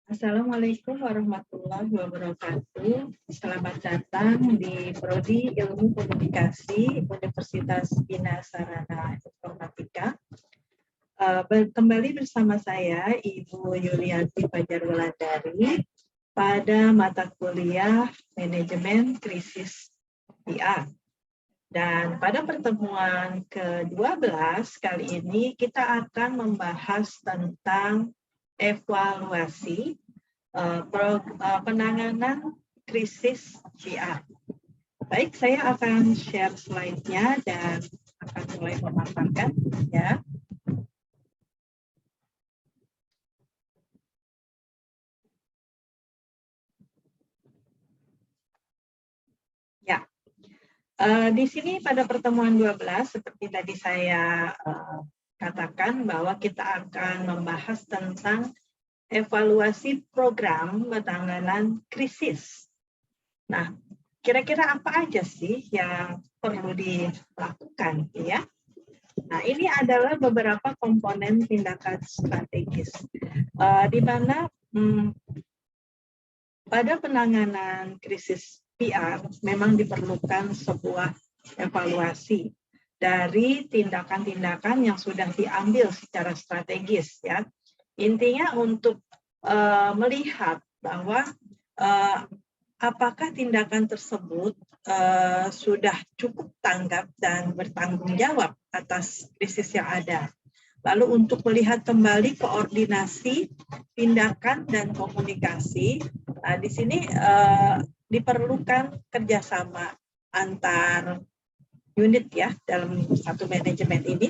Assalamualaikum warahmatullahi wabarakatuh. Selamat datang di Prodi Ilmu Komunikasi Universitas Bina Sarana Informatika. Kembali bersama saya, Ibu Yulianti Fajar Wulandari, pada mata kuliah Manajemen Krisis PR. Dan pada pertemuan ke-12 kali ini kita akan membahas tentang evaluasi penanganan krisis GR. Baik, saya akan share slide-nya dan akan mulai memaparkan ya. Ya. Di sini pada pertemuan 12 seperti tadi saya katakan bahwa kita akan membahas tentang evaluasi program penanganan krisis. Nah, kira-kira apa aja sih yang perlu dilakukan ya? Nah, ini adalah beberapa komponen tindakan strategis, di mana pada penanganan krisis PR memang diperlukan sebuah evaluasi dari tindakan-tindakan yang sudah diambil secara strategis ya. Intinya untuk melihat bahwa apakah tindakan tersebut sudah cukup tanggap dan bertanggung jawab atas krisis yang ada. Lalu untuk melihat kembali koordinasi, tindakan, dan komunikasi, nah, di sini diperlukan kerjasama antar unit ya dalam satu manajemen ini.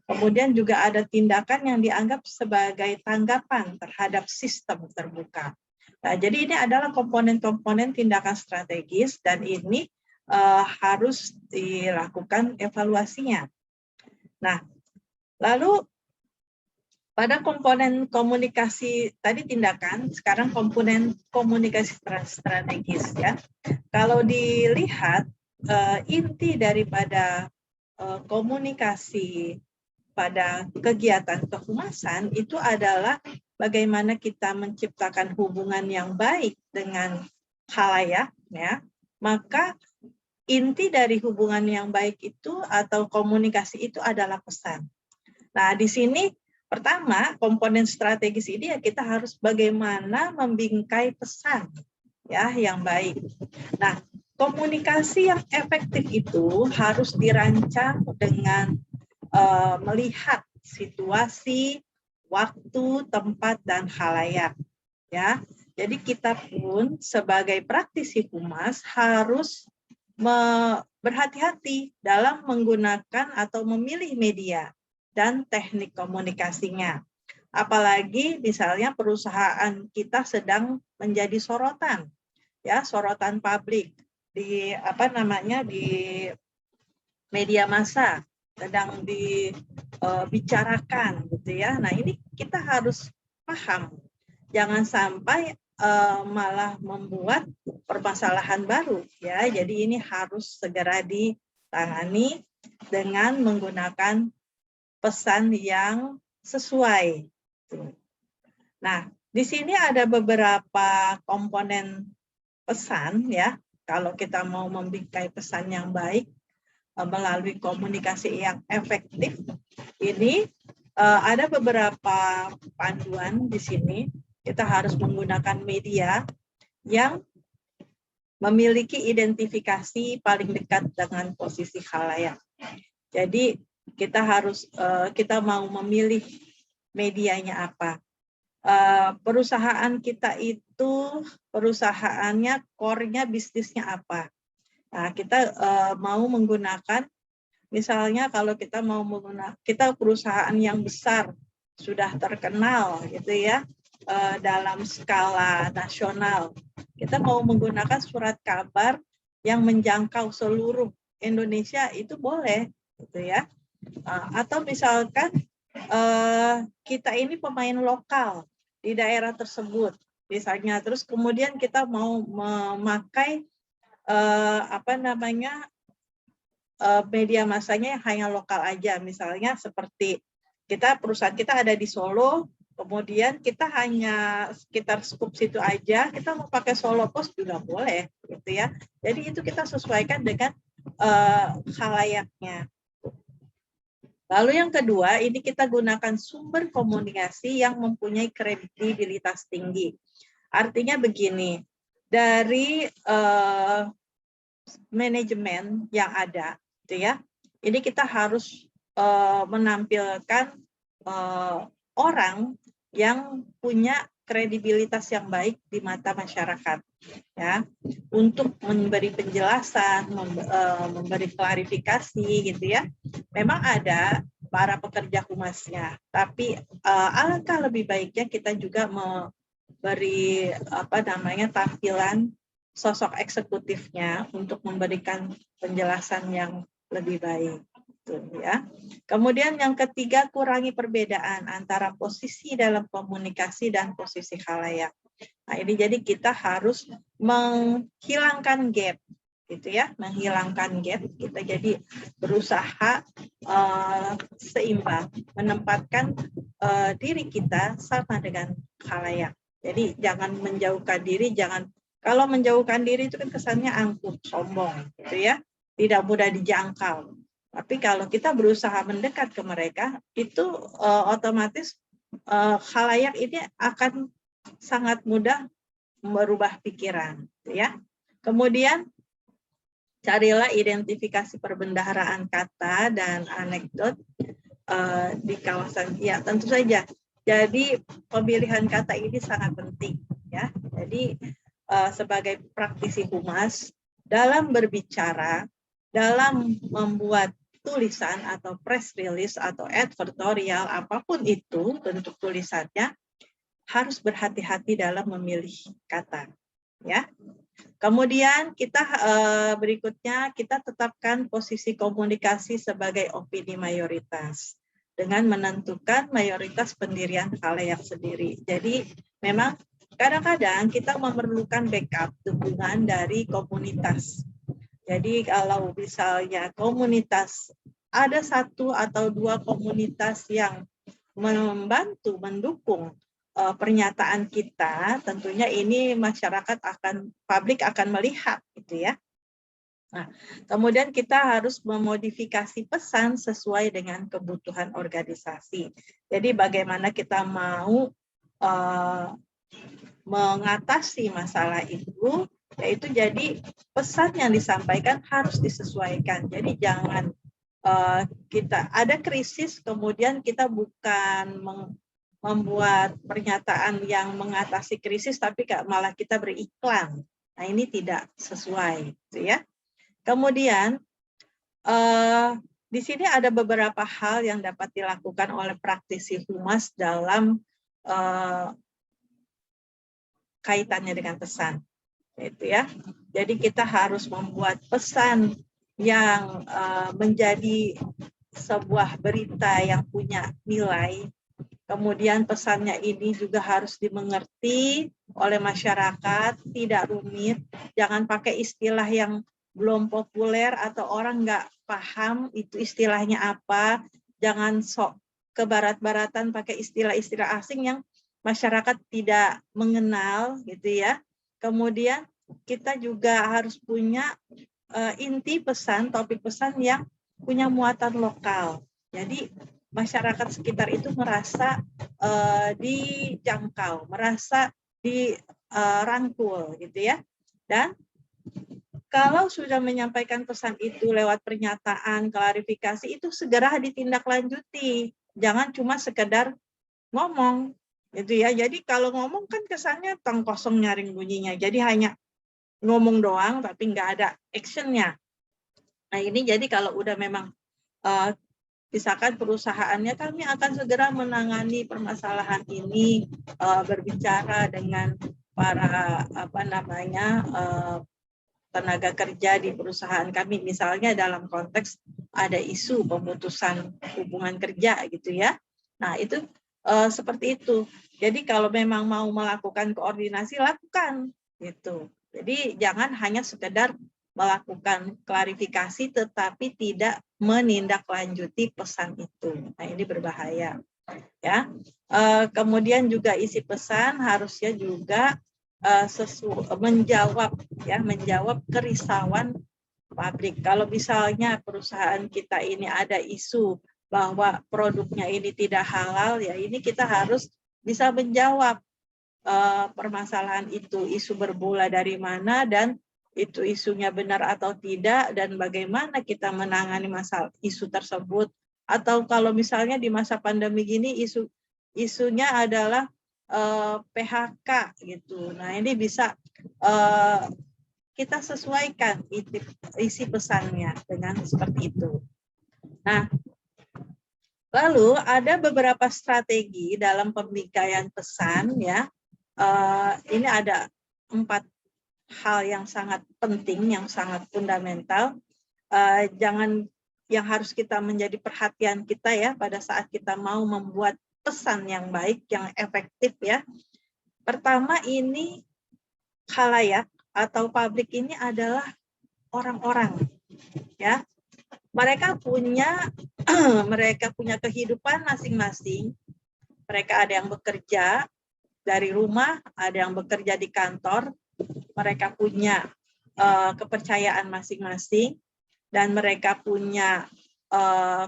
Kemudian juga ada tindakan yang dianggap sebagai tanggapan terhadap sistem terbuka. Nah, jadi ini adalah komponen-komponen tindakan strategis dan ini harus dilakukan evaluasinya. Nah, lalu pada komponen komunikasi tadi tindakan, sekarang komponen komunikasi strategis ya. Kalau dilihat inti daripada komunikasi pada kegiatan kehumasan itu adalah bagaimana kita menciptakan hubungan yang baik dengan khalayak ya. Maka inti dari hubungan yang baik itu atau komunikasi itu adalah pesan. Nah, di sini pertama, komponen strategis ini ya kita harus bagaimana membingkai pesan ya yang baik. Nah, komunikasi yang efektif itu harus dirancang dengan melihat situasi, waktu, tempat, dan khalayak ya. Jadi kita pun sebagai praktisi humas harus berhati-hati dalam menggunakan atau memilih media dan teknik komunikasinya. Apalagi misalnya perusahaan kita sedang menjadi sorotan, ya sorotan publik di di media massa sedang dibicarakan gitu ya. Nah ini kita harus paham, jangan sampai malah membuat permasalahan baru ya. Jadi ini harus segera ditangani dengan menggunakan pesan yang sesuai. Nah, di sini ada beberapa komponen pesan ya. Kalau kita mau membingkai pesan yang baik melalui komunikasi yang efektif, ini ada beberapa panduan di sini. Kita harus menggunakan media yang memiliki identifikasi paling dekat dengan posisi khalayak. Jadi kita mau memilih medianya apa. Perusahaan kita itu perusahaannya core-nya bisnisnya apa. Nah, kita mau menggunakan misalnya kalau kita mau menggunakan kita perusahaan yang besar sudah terkenal gitu ya dalam skala nasional. Kita mau menggunakan surat kabar yang menjangkau seluruh Indonesia itu boleh gitu ya. Atau misalkan kita ini pemain lokal di daerah tersebut misalnya, terus kemudian kita mau memakai media massanya yang hanya lokal aja, misalnya seperti perusahaan kita ada di Solo, Kemudian kita hanya sekitar skup situ aja, kita mau pakai solo post juga boleh, gitu ya. Jadi itu kita sesuaikan dengan khalayaknya. Lalu yang kedua, ini kita gunakan sumber komunikasi yang mempunyai kredibilitas tinggi. Artinya begini, dari manajemen yang ada, gitu ya. Ini kita harus menampilkan orang yang punya kredibilitas yang baik di mata masyarakat, ya, untuk memberi penjelasan, memberi klarifikasi, gitu ya. Memang ada para pekerja humasnya, tapi alangkah lebih baiknya kita juga memberi tampilan sosok eksekutifnya untuk memberikan penjelasan yang lebih baik. Ya. Kemudian yang ketiga, kurangi perbedaan antara posisi dalam komunikasi dan posisi khalayak. Nah, ini jadi kita harus menghilangkan gap, gitu ya, menghilangkan gap. Kita jadi berusaha seimbang, menempatkan diri kita sama dengan khalayak. Jadi jangan menjauhkan diri, kalau menjauhkan diri itu kan kesannya angkuh, sombong, gitu ya, tidak mudah dijangkau. Tapi kalau kita berusaha mendekat ke mereka, itu otomatis khalayak ini akan sangat mudah merubah pikiran, ya. Kemudian carilah identifikasi perbendaharaan kata dan anekdot di kawasan. Ya, tentu saja. Jadi pemilihan kata ini sangat penting, ya. Jadi sebagai praktisi humas dalam berbicara, dalam membuat tulisan atau press release atau advertorial, apapun itu bentuk tulisannya, harus berhati-hati dalam memilih kata, ya. Kemudian kita berikutnya kita tetapkan posisi komunikasi sebagai opini mayoritas dengan menentukan mayoritas pendirian khalayak sendiri. Jadi memang kadang-kadang kita memerlukan backup dukungan dari komunitas. Jadi kalau misalnya komunitas, ada satu atau dua komunitas yang membantu, mendukung pernyataan kita, tentunya ini masyarakat publik akan melihat, gitu ya. Nah, kemudian kita harus memodifikasi pesan sesuai dengan kebutuhan organisasi. Jadi bagaimana kita mau mengatasi masalah itu, yaitu jadi pesan yang disampaikan harus disesuaikan. Jadi jangan kita ada krisis kemudian kita bukan membuat pernyataan yang mengatasi krisis, tapi malah kita beriklan. Nah, ini tidak sesuai, gitu ya. Kemudian di sini ada beberapa hal yang dapat dilakukan oleh praktisi humas dalam kaitannya dengan pesan, itu ya. Jadi kita harus membuat pesan yang menjadi sebuah berita yang punya nilai. Kemudian pesannya ini juga harus dimengerti oleh masyarakat, tidak rumit. Jangan pakai istilah yang belum populer atau orang nggak paham itu istilahnya apa. Jangan sok ke barat-baratan pakai istilah-istilah asing yang masyarakat tidak mengenal, gitu ya. Kemudian kita juga harus punya inti pesan, topik pesan yang punya muatan lokal. Jadi masyarakat sekitar itu merasa dijangkau, merasa dirangkul, gitu ya. Dan kalau sudah menyampaikan pesan itu lewat pernyataan, klarifikasi, itu segera ditindaklanjuti. Jangan cuma sekedar ngomong, gitu ya. Jadi kalau ngomong kan kesannya tong kosong nyaring bunyinya. Jadi hanya ngomong doang tapi nggak ada actionnya. Nah, ini jadi kalau udah memang misalkan perusahaannya, kami akan segera menangani permasalahan ini, berbicara dengan para tenaga kerja di perusahaan kami, misalnya dalam konteks ada isu pemutusan hubungan kerja, gitu ya. Nah, itu seperti itu. Jadi kalau memang mau melakukan koordinasi, lakukan, gitu. Jadi jangan hanya sekedar melakukan klarifikasi tetapi tidak menindaklanjuti pesan itu. Nah, ini berbahaya. ya. Kemudian juga isi pesan harusnya juga menjawab kerisauan publik. Kalau misalnya perusahaan kita ini ada isu bahwa produknya ini tidak halal, ya ini kita harus bisa menjawab permasalahan itu, isu bermula dari mana dan itu isunya benar atau tidak, dan bagaimana kita menangani masalah isu tersebut. Atau kalau misalnya di masa pandemi gini isunya adalah PHK gitu. Nah, ini bisa kita sesuaikan isi pesannya dengan seperti itu. Nah, lalu ada beberapa strategi dalam pembingkaian pesan, ya. Ini ada 4 hal yang sangat penting, yang sangat fundamental. Yang harus kita menjadi perhatian kita, ya, pada saat kita mau membuat pesan yang baik, yang efektif, ya. Pertama, ini khalayak atau publik ini adalah orang-orang, ya. Mereka punya kehidupan masing-masing. Mereka ada yang bekerja dari rumah, ada yang bekerja di kantor. Mereka punya kepercayaan masing-masing dan mereka punya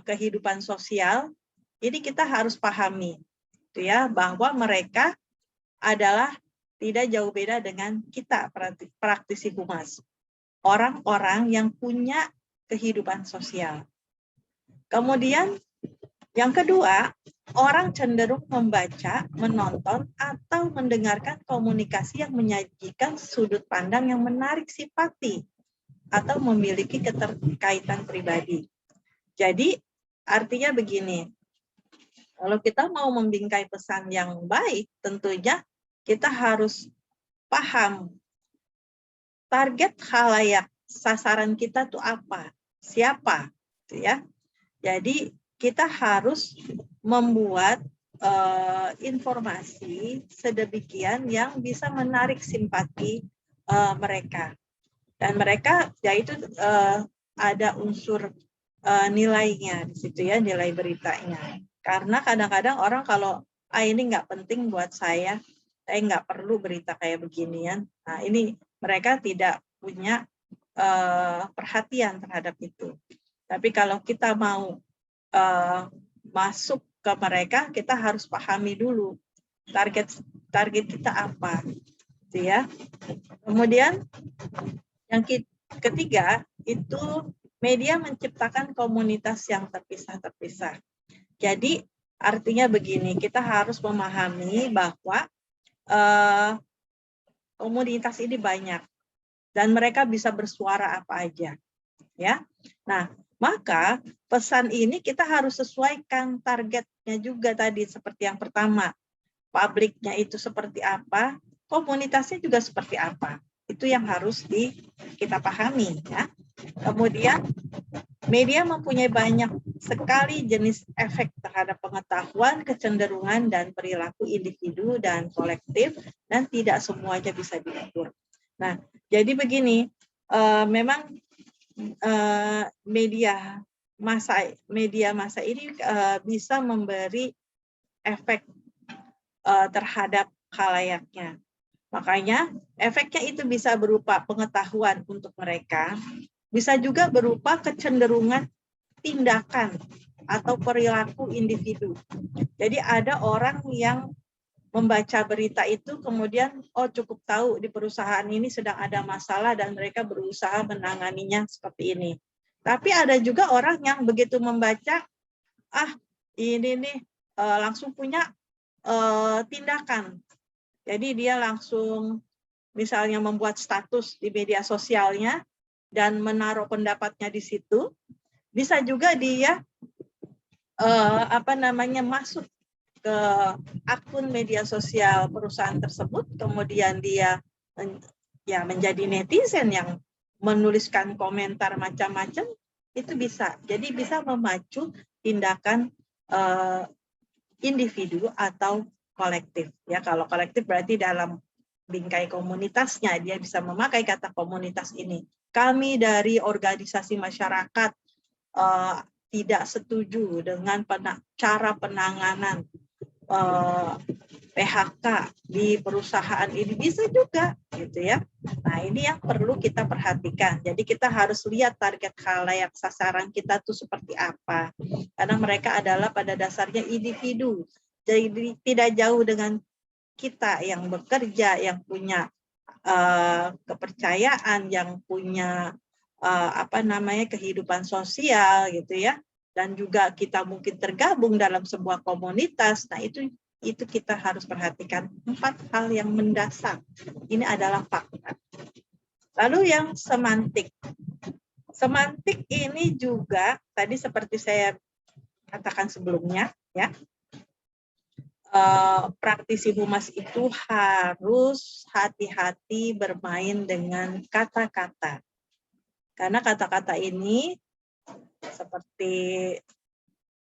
kehidupan sosial. Ini kita harus pahami, ya, bahwa mereka adalah tidak jauh beda dengan kita praktisi humas. Orang-orang yang punya kehidupan sosial. Kemudian yang kedua, orang cenderung membaca, menonton, atau mendengarkan komunikasi yang menyajikan sudut pandang yang menarik simpati atau memiliki keterkaitan pribadi. Jadi, artinya begini, kalau kita mau membingkai pesan yang baik, tentunya kita harus paham target khalayak, sasaran kita tuh apa, siapa, ya. Jadi kita harus membuat informasi sedemikian yang bisa menarik simpati mereka, dan mereka yaitu ada unsur nilainya di situ, ya, nilai beritanya. Karena kadang-kadang orang kalau ini nggak penting buat saya nggak perlu berita kayak beginian. Nah, ini mereka tidak punya perhatian terhadap itu. Tapi kalau kita mau masuk ke mereka, kita harus pahami dulu target kita apa, gitu, ya. Kemudian yang ketiga itu media menciptakan komunitas yang terpisah-terpisah. Jadi artinya begini, kita harus memahami bahwa komunitas ini banyak dan mereka bisa bersuara apa aja, ya. Nah, maka pesan ini kita harus sesuaikan targetnya juga tadi, seperti yang pertama, publiknya itu seperti apa, komunitasnya juga seperti apa. Itu yang harus kita pahami, ya. Kemudian media mempunyai banyak sekali jenis efek terhadap pengetahuan, kecenderungan, dan perilaku individu dan kolektif, dan tidak semuanya bisa diukur. Nah, jadi begini, memang media massa ini bisa memberi efek terhadap khalayaknya. Makanya efeknya itu bisa berupa pengetahuan untuk mereka, bisa juga berupa kecenderungan tindakan atau perilaku individu. Jadi ada orang yang membaca berita itu kemudian cukup tahu di perusahaan ini sedang ada masalah dan mereka berusaha menanganinya seperti ini. Tapi ada juga orang yang begitu membaca, ini nih langsung punya tindakan. Jadi dia langsung misalnya membuat status di media sosialnya dan menaruh pendapatnya di situ. Bisa juga dia masuk ke akun media sosial perusahaan tersebut, kemudian dia menjadi netizen yang menuliskan komentar macam-macam, itu bisa. Jadi bisa memacu tindakan individu atau kolektif. Ya, kalau kolektif berarti dalam bingkai komunitasnya dia bisa memakai kata komunitas ini. Kami dari organisasi masyarakat tidak setuju dengan cara penanganan PHK di perusahaan ini, bisa juga gitu ya. Nah, ini yang perlu kita perhatikan. Jadi kita harus lihat target khalayak sasaran kita tuh seperti apa. Karena mereka adalah pada dasarnya individu. Jadi tidak jauh dengan kita yang bekerja, yang punya kepercayaan, yang punya kehidupan sosial gitu ya. Dan juga kita mungkin tergabung dalam sebuah komunitas. Nah, itu kita harus perhatikan 4 hal yang mendasar. Ini adalah fakta. Lalu yang semantik. Semantik ini juga tadi seperti saya katakan sebelumnya, ya, praktisi humas itu harus hati-hati bermain dengan kata-kata. Karena kata-kata ini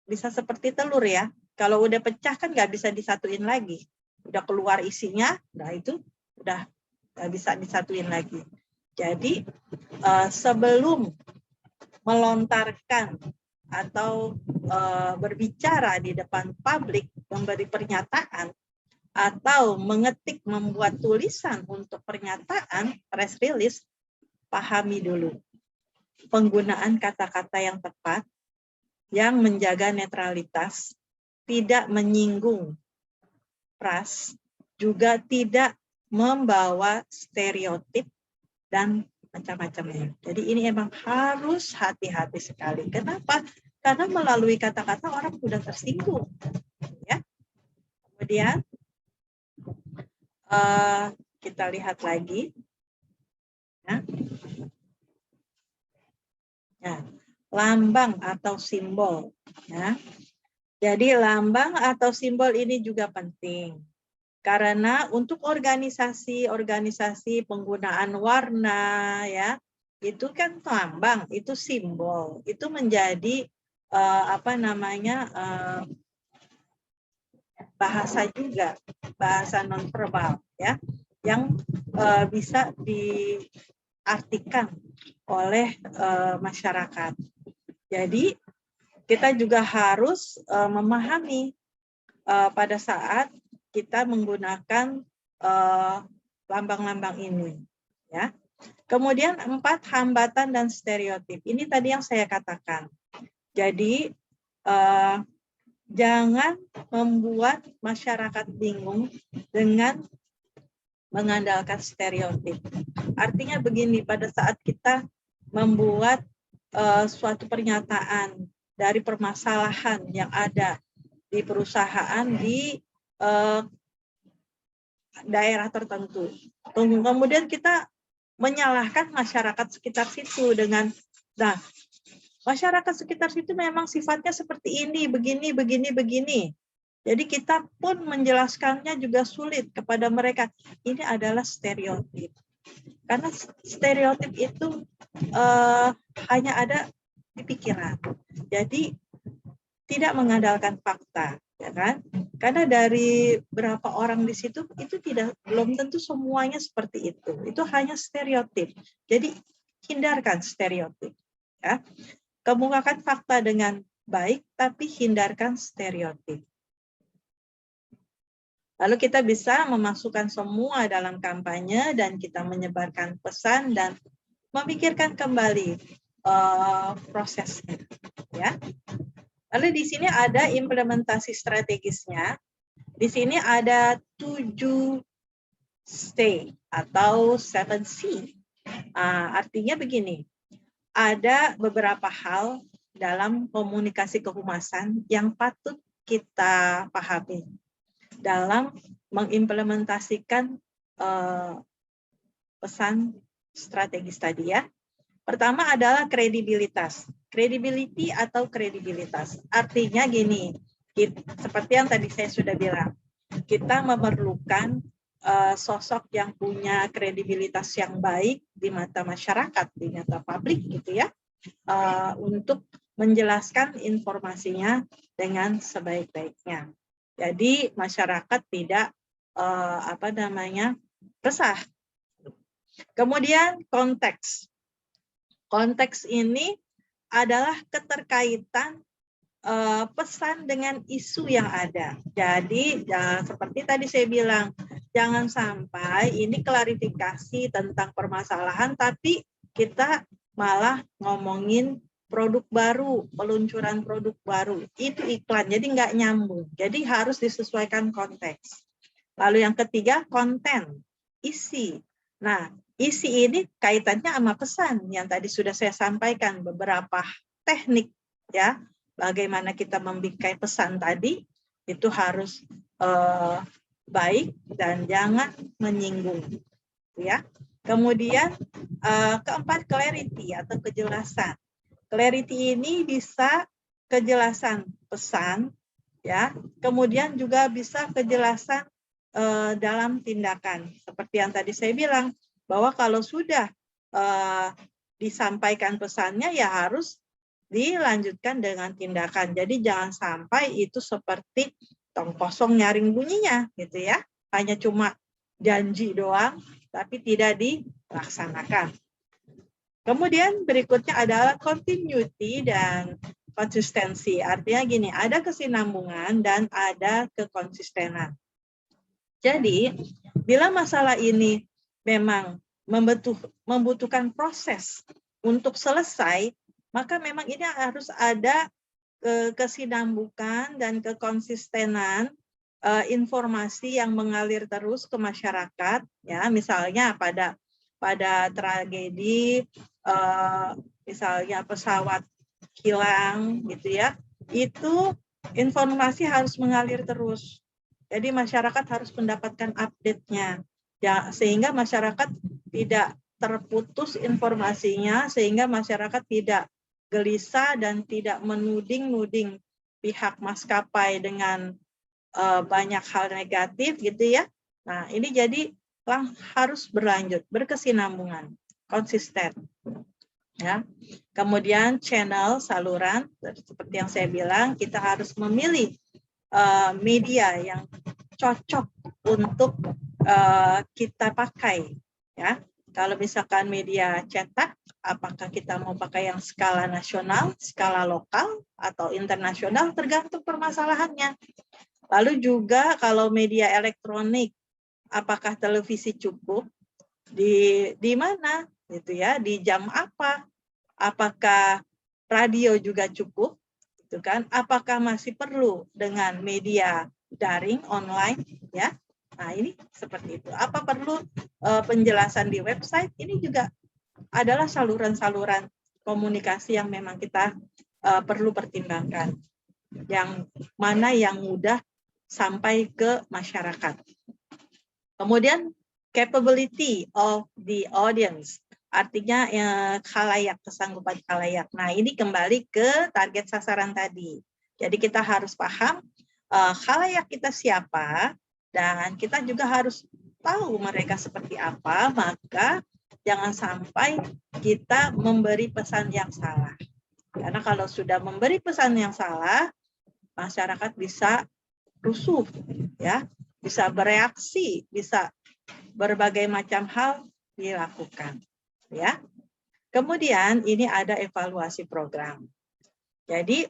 bisa seperti telur ya. Kalau udah pecah kan nggak bisa disatuin lagi. Udah keluar isinya, nah itu udah nggak bisa disatuin lagi. Jadi sebelum melontarkan atau berbicara di depan publik, memberi pernyataan, atau membuat tulisan untuk pernyataan, press release, pahami dulu penggunaan kata-kata yang tepat, yang menjaga netralitas, tidak menyinggung ras, juga tidak membawa stereotip dan macam-macamnya. Jadi ini emang harus hati-hati sekali. Kenapa? Karena melalui kata-kata orang sudah tersinggung. Ya. Kemudian kita lihat lagi. Ya, lambang atau simbol. Ya. Jadi lambang atau simbol ini juga penting. Karena untuk organisasi penggunaan warna, ya, itu kan lambang, itu simbol, itu menjadi bahasa juga, bahasa nonverbal, ya, yang bisa diartikan oleh masyarakat. Jadi kita juga harus memahami pada saat kita menggunakan lambang-lambang ini, ya. Kemudian 4 hambatan dan stereotip. Ini tadi yang saya katakan. Jadi jangan membuat masyarakat bingung dengan mengandalkan stereotip. Artinya begini, pada saat kita membuat suatu pernyataan dari permasalahan yang ada di perusahaan di daerah tertentu, kemudian kita menyalahkan masyarakat sekitar situ dengan, nah, masyarakat sekitar situ memang sifatnya seperti ini, begini, begini, begini. Jadi kita pun menjelaskannya juga sulit kepada mereka. Ini adalah stereotip. Karena stereotip itu hanya ada di pikiran. Jadi tidak mengandalkan fakta, ya kan? Karena dari berapa orang di situ itu belum tentu semuanya seperti itu. Itu hanya stereotip. Jadi hindarkan stereotip, ya. Kemukakan fakta dengan baik, tapi hindarkan stereotip. Lalu kita bisa memasukkan semua dalam kampanye dan kita menyebarkan pesan dan memikirkan kembali prosesnya. Ya. Lalu di sini ada implementasi strategisnya. Di sini ada 7 stay atau 7C. Artinya begini, ada beberapa hal dalam komunikasi kehumasan yang patut kita pahami dalam mengimplementasikan pesan strategis tadi, ya. Pertama adalah kredibilitas. Credibility atau kredibilitas. Artinya gini, seperti yang tadi saya sudah bilang, kita memerlukan sosok yang punya kredibilitas yang baik di mata masyarakat, di mata publik gitu ya, untuk menjelaskan informasinya dengan sebaik-baiknya. Jadi masyarakat tidak resah. Kemudian konteks. Konteks ini adalah keterkaitan pesan dengan isu yang ada. Jadi seperti tadi saya bilang, jangan sampai ini klarifikasi tentang permasalahan, tapi kita malah ngomongin produk baru, peluncuran produk baru. Itu iklan, jadi nggak nyambung. Jadi harus disesuaikan konteks. Lalu yang ketiga, konten, isi. Nah, isi ini kaitannya sama pesan yang tadi sudah saya sampaikan, beberapa teknik ya. Bagaimana kita membingkai pesan tadi, itu harus baik dan jangan menyinggung. Ya. Kemudian keempat, clarity atau kejelasan. Clarity ini bisa kejelasan pesan, ya. Kemudian juga bisa kejelasan dalam tindakan. Seperti yang tadi saya bilang, bahwa kalau sudah disampaikan pesannya, ya harus dilanjutkan dengan tindakan. Jadi jangan sampai itu seperti tong kosong nyaring bunyinya, gitu ya. Hanya cuma janji doang, tapi tidak dilaksanakan. Kemudian berikutnya adalah continuity dan konsistensi. Artinya gini, ada kesinambungan dan ada kekonsistenan. Jadi, bila masalah ini memang membutuhkan proses untuk selesai, maka memang ini harus ada kesinambungan dan kekonsistenan informasi yang mengalir terus ke masyarakat. Ya, misalnya pada tragedi, misalnya pesawat hilang, gitu ya, itu informasi harus mengalir terus. Jadi masyarakat harus mendapatkan update-nya, ya, sehingga masyarakat tidak terputus informasinya, sehingga masyarakat tidak gelisah dan tidak menuding-nuding pihak maskapai dengan banyak hal negatif, gitu ya. Nah, ini jadi harus berlanjut, berkesinambungan, konsisten. Ya. Kemudian channel, saluran, seperti yang saya bilang, kita harus memilih media yang cocok untuk kita pakai. Ya. Kalau misalkan media cetak, apakah kita mau pakai yang skala nasional, skala lokal, atau internasional, tergantung permasalahannya. Lalu juga kalau media elektronik, apakah televisi cukup, di mana, gitu ya, di jam apa, apakah radio juga cukup, gitu kan? Apakah masih perlu dengan media daring online, ya? Nah, ini seperti itu. Apa perlu penjelasan di website? Ini juga adalah saluran-saluran komunikasi yang memang kita perlu pertimbangkan. Yang mana yang mudah sampai ke masyarakat. Kemudian capability of the audience. Artinya khalayak, kesanggupan khalayak. Nah, ini kembali ke target sasaran tadi. Jadi kita harus paham khalayak kita siapa, dan kita juga harus tahu mereka seperti apa, maka jangan sampai kita memberi pesan yang salah. Karena kalau sudah memberi pesan yang salah, masyarakat bisa rusuh, ya, bisa bereaksi, bisa berbagai macam hal dilakukan, ya. Kemudian ini ada evaluasi program. Jadi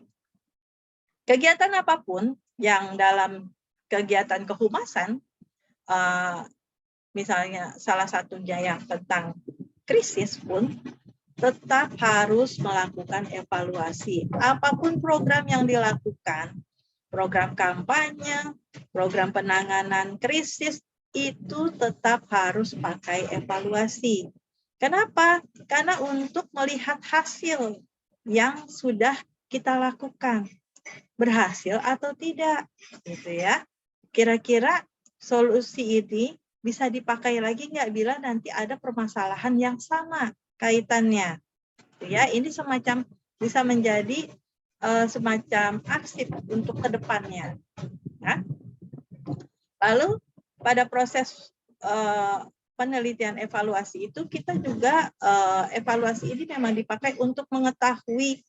kegiatan apapun yang dalam kegiatan kehumasan, misalnya salah satunya yang tentang krisis pun, tetap harus melakukan evaluasi. Apapun program yang dilakukan, program kampanye, program penanganan krisis, itu tetap harus pakai evaluasi. Kenapa? Karena untuk melihat hasil yang sudah kita lakukan, berhasil atau tidak, gitu ya. Kira-kira solusi ini bisa dipakai lagi nggak bila nanti ada permasalahan yang sama kaitannya, ya. Ini semacam bisa menjadi semacam arsip untuk kedepannya. Ya. Lalu pada proses penelitian evaluasi itu kita juga evaluasi ini memang dipakai untuk mengetahui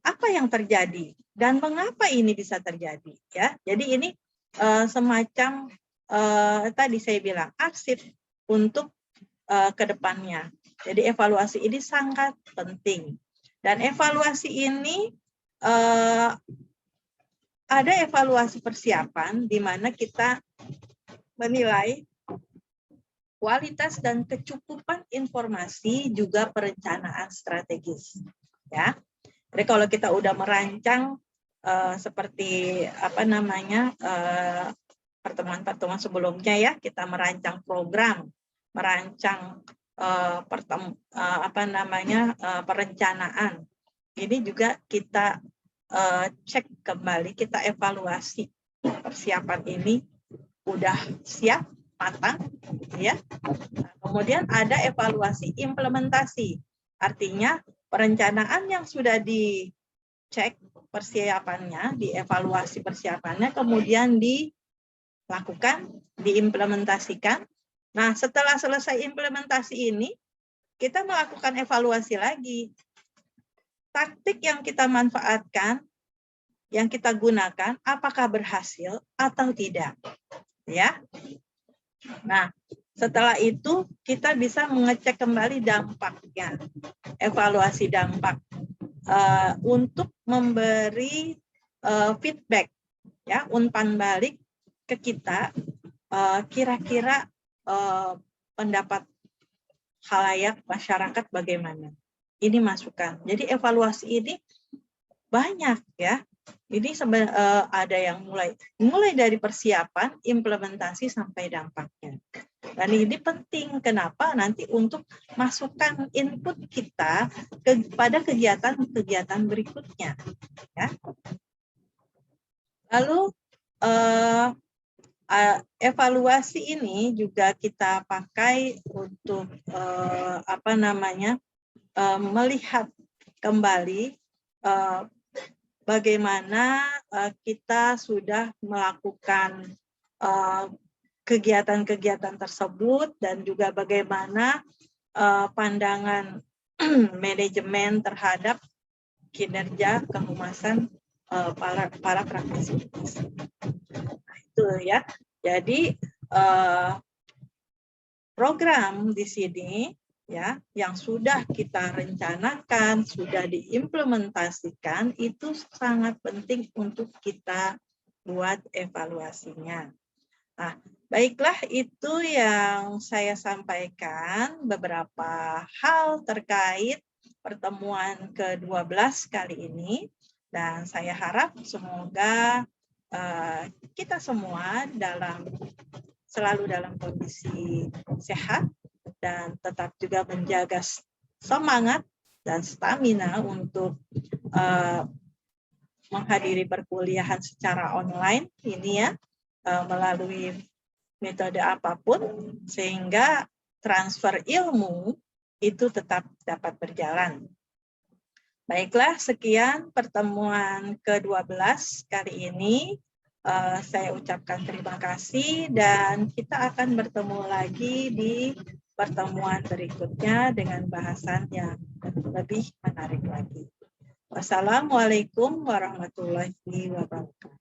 apa yang terjadi dan mengapa ini bisa terjadi, ya. Jadi ini semacam tadi saya bilang arsip untuk kedepannya. Jadi evaluasi ini sangat penting. Dan evaluasi ini ada evaluasi persiapan di mana kita menilai kualitas dan kecukupan informasi juga perencanaan strategis. Ya, jadi kalau kita udah merancang seperti pertemuan-pertemuan sebelumnya ya, kita merancang program, merancang perencanaan. Ini juga kita cek kembali, kita evaluasi persiapan ini udah siap, matang, ya. Nah, kemudian ada evaluasi implementasi, artinya perencanaan yang sudah dicek persiapannya, dievaluasi persiapannya, kemudian dilakukan, diimplementasikan. Nah, setelah selesai implementasi ini, kita melakukan evaluasi lagi. Taktik yang kita manfaatkan, yang kita gunakan, apakah berhasil atau tidak, ya. Nah, setelah itu kita bisa mengecek kembali dampaknya, evaluasi dampak untuk memberi feedback, ya, umpan balik ke kita, kira-kira pendapat khalayak masyarakat bagaimana. Ini masukan. Jadi evaluasi ini banyak ya. Ini ada yang mulai dari persiapan, implementasi sampai dampaknya. Dan ini penting. Kenapa? Nanti untuk masukkan input kita kepada kegiatan-kegiatan berikutnya. Ya. Lalu evaluasi ini juga kita pakai untuk melihat kembali bagaimana kita sudah melakukan kegiatan-kegiatan tersebut dan juga bagaimana pandangan manajemen terhadap kinerja kehumasan para praktisi. Nah, itu ya. Jadi program di sini ya yang sudah kita rencanakan, sudah diimplementasikan, itu sangat penting untuk kita buat evaluasinya. Nah, baiklah, itu yang saya sampaikan, beberapa hal terkait pertemuan ke-12 kali ini, dan saya harap semoga kita semua selalu dalam kondisi sehat dan tetap juga menjaga semangat dan stamina untuk menghadiri perkuliahan secara online ini ya, melalui metode apapun, sehingga transfer ilmu itu tetap dapat berjalan. Baiklah, sekian pertemuan ke-12 kali ini. Saya ucapkan terima kasih dan kita akan bertemu lagi di pertemuan berikutnya dengan bahasan yang lebih menarik lagi. Wassalamualaikum warahmatullahi wabarakatuh.